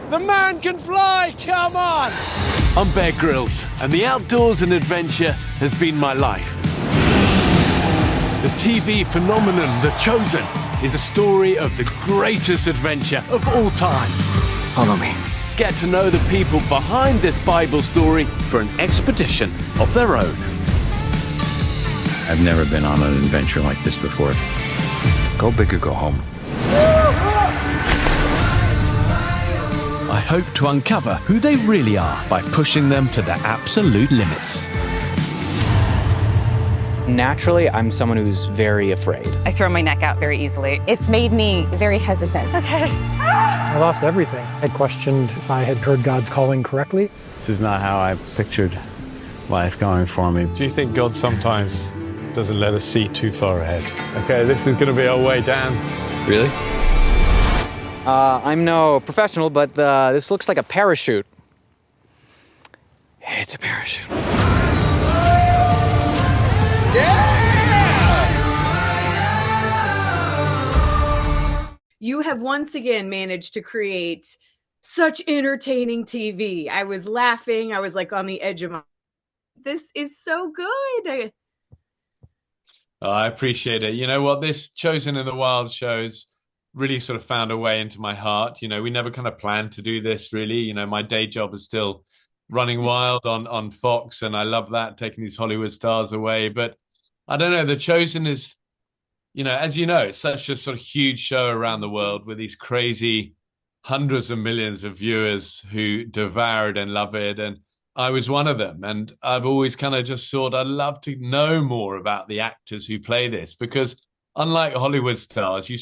The man can fly, come on! I'm Bear Grylls, and the outdoors and adventure has been my life. The TV phenomenon, The Chosen, is a story of the greatest adventure of all time. Follow me. Get to know the people behind this Bible story for an expedition of their own. I've never been on an adventure like this before. Go big or go home. I hope to uncover who they really are by pushing them to their absolute limits. Naturally, I'm someone who's very afraid. I throw my neck out very easily. It's made me very hesitant. Okay. I lost everything. I questioned if I had heard God's calling correctly. This is not how I pictured life going for me. Do you think God sometimes doesn't let us see too far ahead? Okay, this is going to be our way down. Really? I'm no professional, but this looks like a parachute. It's a parachute. You have once again managed to create such entertaining TV. I was laughing. I was like on the edge of my... This is so good. Oh, I appreciate it. You know what? This Chosen in the Wild shows really sort of found a way into my heart. You know, we never kind of planned to do this, really. You know, my day job is still running wild on Fox, and I love that, taking these Hollywood stars away. But I don't know, The Chosen is, you know, as you know, it's such a sort of huge show around the world with these crazy hundreds of millions of viewers who devour it and love it. And I was one of them. And I've always kind of just thought I'd love to know more about the actors who play this, because unlike Hollywood stars, you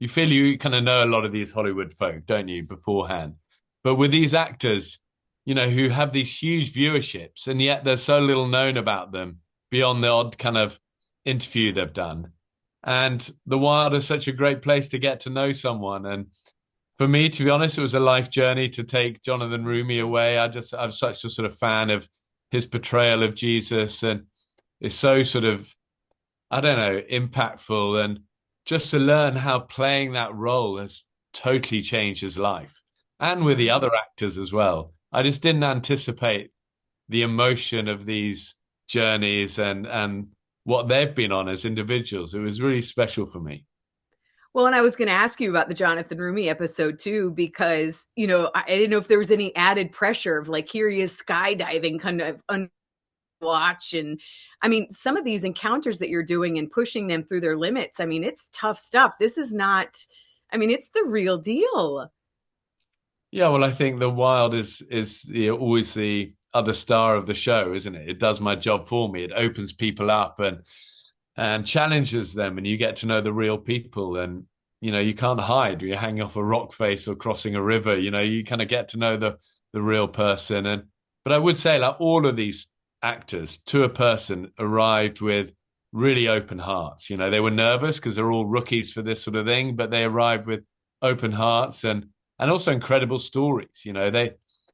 feel you kind of know a lot of these Hollywood folk, don't you, beforehand? But with these actors, you know, who have these huge viewerships, and yet there's so little known about them beyond the odd kind of interview they've done. And The Wild is such a great place to get to know someone. And for me, to be honest, it was a life journey to take Jonathan Roumie away. I'm such a sort of fan of his portrayal of Jesus, and it's so sort of, I don't know, impactful. And just to learn how playing that role has totally changed his life, and with the other actors as well. I just didn't anticipate the emotion of these journeys and what they've been on as individuals. It was really special for me. Well, and I was going to ask you about the Jonathan Roumie episode too, because, you know, I didn't know if there was any added pressure of like, here he is skydiving kind of watch. And I mean, some of these encounters that you're doing and pushing them through their limits, I mean, it's tough stuff. This is not, I mean, it's the real deal. Yeah, well, I think The Wild is always the other star of the show, isn't it? It does my job for me. It opens people up and challenges them, and you get to know the real people. And, you know, you can't hide when you're hanging off a rock face or crossing a river. You know, you kind of get to know the real person. But I would say, like, all of these actors, to a person, arrived with really open hearts. You know, they were nervous because they're all rookies for this sort of thing, but they arrived with open hearts and also incredible stories. You know,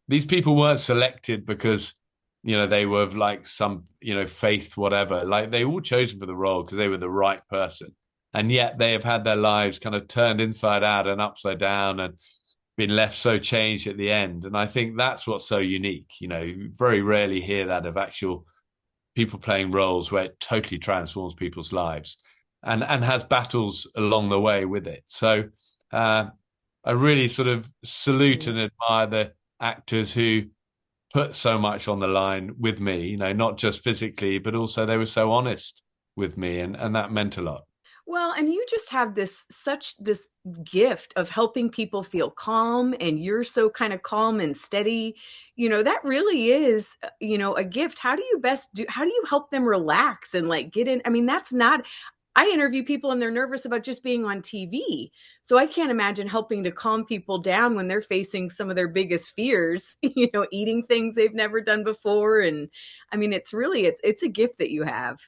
these people weren't selected because, you know, they were of like some, you know, faith, whatever. Like, they were all chosen for the role because they were the right person. And yet they have had their lives kind of turned inside out and upside down and been left so changed at the end. And I think that's what's so unique. You know, you very rarely hear that of actual people playing roles where it totally transforms people's lives and has battles along the way with it. So I really sort of salute and admire the actors who put so much on the line with me, you know, not just physically, but also they were so honest with me, and that meant a lot. Well, and you just have this gift of helping people feel calm, and you're so kind of calm and steady. You know, that really is, you know, a gift. How do you help them relax and like get in? I mean, I interview people and they're nervous about just being on TV. So I can't imagine helping to calm people down when they're facing some of their biggest fears, you know, eating things they've never done before. And I mean, it's a gift that you have.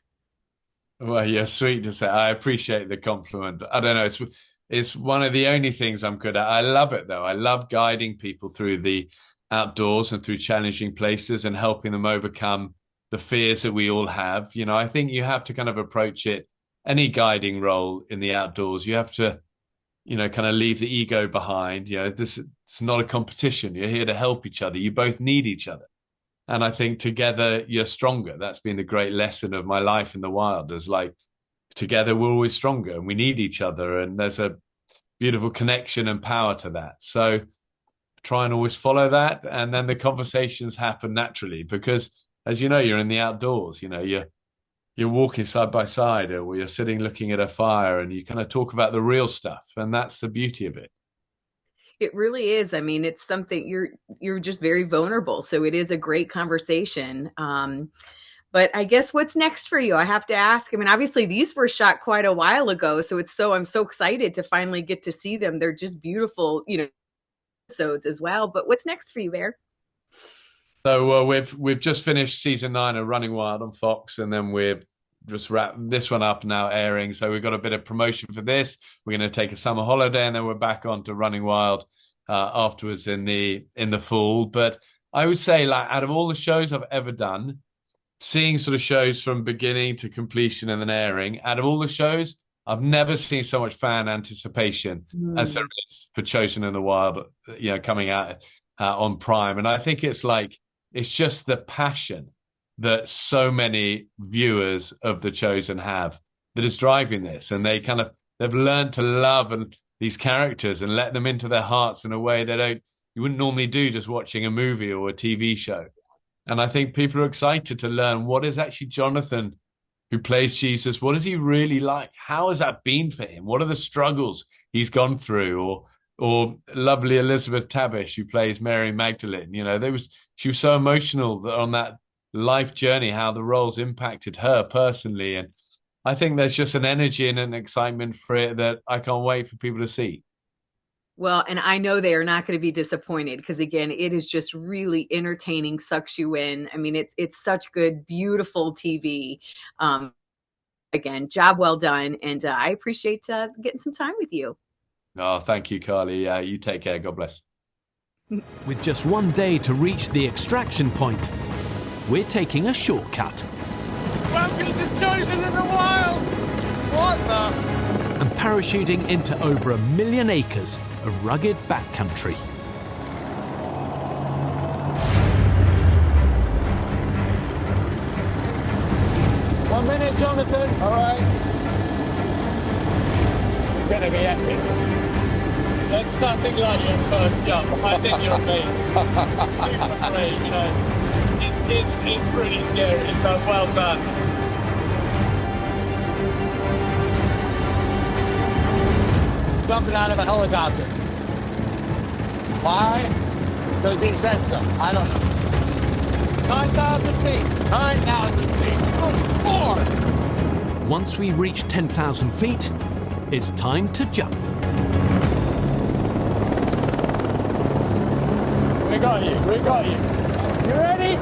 Well, you're sweet to say. I appreciate the compliment. I don't know. It's one of the only things I'm good at. I love it, though. I love guiding people through the outdoors and through challenging places and helping them overcome the fears that we all have. You know, I think you have to kind of approach it, any guiding role in the outdoors, you have to kind of leave the ego behind. It's not a competition. You're here to help each other. You both need each other. And I think together you're stronger. That's been the great lesson of my life in the wild. Is like, together we're always stronger and we need each other. And there's a beautiful connection and power to that. So try and always follow that. And then the conversations happen naturally because, as you know, you're in the outdoors. You're walking side by side, or you're sitting looking at a fire, and you kind of talk about the real stuff. And that's the beauty of it. It really is. I mean, it's something you're just very vulnerable. So it is a great conversation. But I guess what's next for you? I have to ask. I mean, obviously these were shot quite a while ago. So I'm so excited to finally get to see them. They're just beautiful, episodes as well. But what's next for you, Bear? So we've just finished season 9 of Running Wild on Fox, and then we've just wrapped this one up now airing. So we've got a bit of promotion for this. We're going to take a summer holiday, and then we're back on to Running Wild afterwards in the fall. But I would say, like, out of all the shows I've ever done, seeing sort of shows from beginning to completion and then airing, out of all the shows, I've never seen so much fan anticipation as there is for Chosen in the Wild, coming out on Prime. And I think it's just the passion that so many viewers of The Chosen have that is driving this. And they've learned to love these characters and let them into their hearts in a way you wouldn't normally do just watching a movie or a TV show. And I think people are excited to learn, what is actually Jonathan, who plays Jesus, what is he really like? How has that been for him? What are the struggles he's gone through? Or lovely Elizabeth Tabish, who plays Mary Magdalene. She was so emotional on that life journey, how the roles impacted her personally. And I think there's just an energy and an excitement for it that I can't wait for people to see. Well, and I know they are not going to be disappointed because, again, it is just really entertaining, sucks you in. I mean, it's such good, beautiful TV. Again, job well done. And I appreciate getting some time with you. Oh, thank you, Carly. You take care. God bless. With just one day to reach the extraction point, we're taking a shortcut. Welcome to Chosen in the Wild! What the? And parachuting into over 1 million acres of rugged backcountry. 1 minute, Jonathan. All right. It's going to be epic. That's nothing like your first jump. I think you'll be super great, It's pretty scary, so well done. Jumping out of a helicopter. Why? Because he said so. I don't know. 9,000 feet. 9,000 feet. Oh, Lord! Once we reach 10,000 feet, it's time to jump. We got you. You ready?